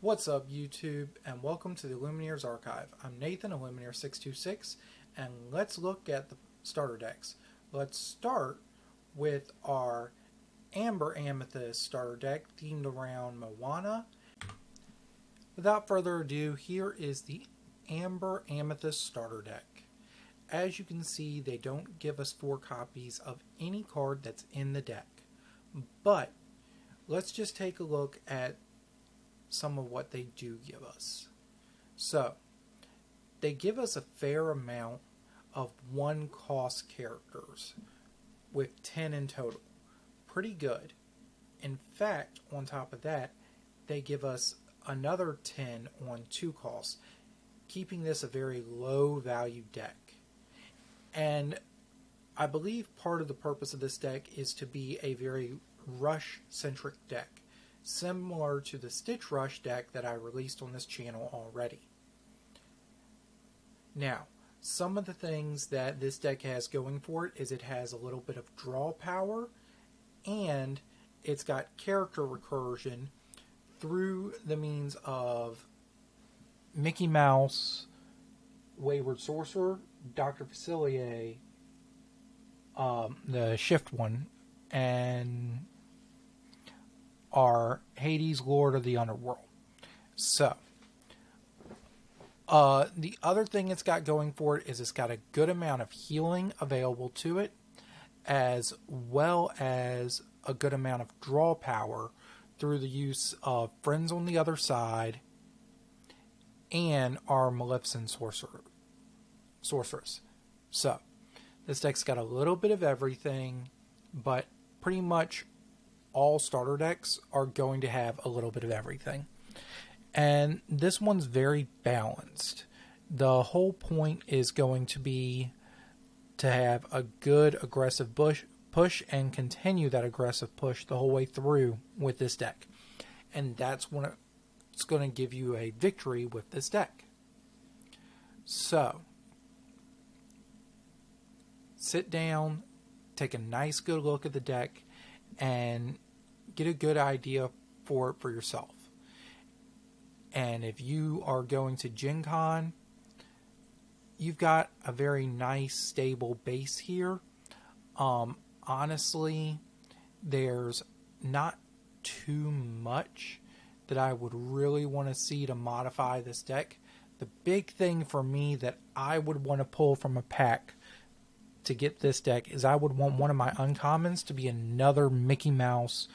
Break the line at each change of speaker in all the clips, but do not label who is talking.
What's up YouTube, and welcome to the Lumineers Archive. I'm Nathan, Lumineer626, and let's look at the starter decks. Let's start with our Amber Amethyst starter deck themed around Moana. Without further ado, here is the Amber Amethyst starter deck. As you can see, they don't give us 4 copies of any card that's in the deck. But let's just take a look at some of what they do give us. So, they give us a fair amount of 1-cost characters, with 10 in total. Pretty good. In fact, on top of that, they give us another 10 on 2 costs, keeping this a very low value deck. And I believe part of the purpose of this deck is to be a very rush-centric deck, similar to the Stitch Rush deck that I released on this channel already. Now, some of the things that this deck has going for it is it has a little bit of draw power, and it's got character recursion through the means of Mickey Mouse, Wayward Sorcerer, Dr. Facilier, the Shift one, and are Hades, Lord of the Underworld. So, the other thing it's got going for it is it's got a good amount of healing available to it, as well as a good amount of draw power through the use of Friends on the Other Side and our Maleficent Sorceress. So, this deck's got a little bit of everything, but pretty much all starter decks are going to have a little bit of everything. And this one's very balanced. The whole point is going to be to have a good aggressive push and continue that aggressive push the whole way through with this deck. And that's when it's going to give you a victory with this deck. So, sit down, take a nice good look at the deck, and get a good idea for it for yourself. And if you are going to Gen Con, you've got a very nice stable base here. Honestly, there's not too much that I would really want to see to modify this deck. The big thing for me that I would want to pull from a pack to get this deck is I would want one of my uncommons to be another Mickey Mouse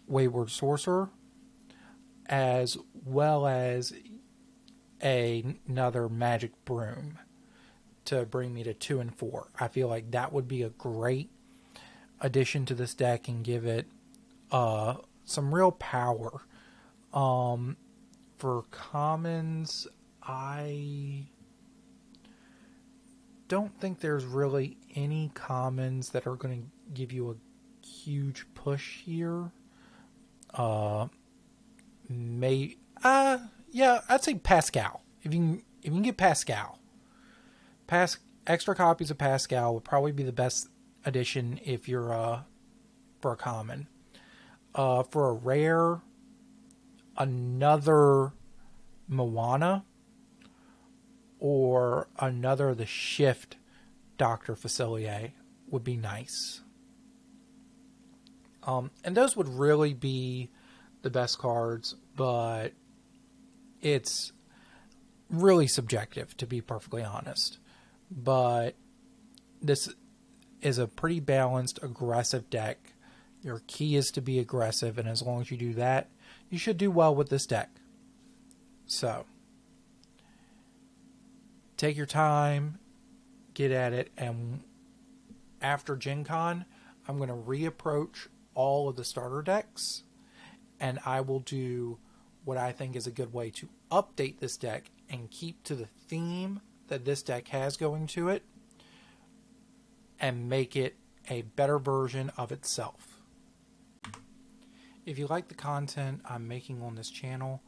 Wayward Sorcerer, as well as another Magic Broom to bring me to 2 and 4. I feel like that would be a great addition to this deck and give it some real power. For commons, I don't think there's really any commons that are going to give you a huge push here. Yeah, I'd say Pascal. If you can get Pascal, extra copies of Pascal would probably be the best addition if you're for a common. For a rare, another Moana or another of the Shift Dr. Facilier would be nice. And those would really be the best cards, but it's really subjective, to be perfectly honest. But this is a pretty balanced, aggressive deck. Your key is to be aggressive, and as long as you do that, you should do well with this deck. So, take your time, get at it, and after Gen Con, I'm going to reapproach all of the starter decks, and I will do what I think is a good way to update this deck and keep to the theme that this deck has going to it and make it a better version of itself. If you like the content I'm making on this channel,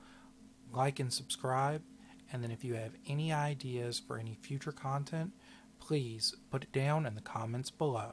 like and subscribe, and then if you have any ideas for any future content, please put it down in the comments below.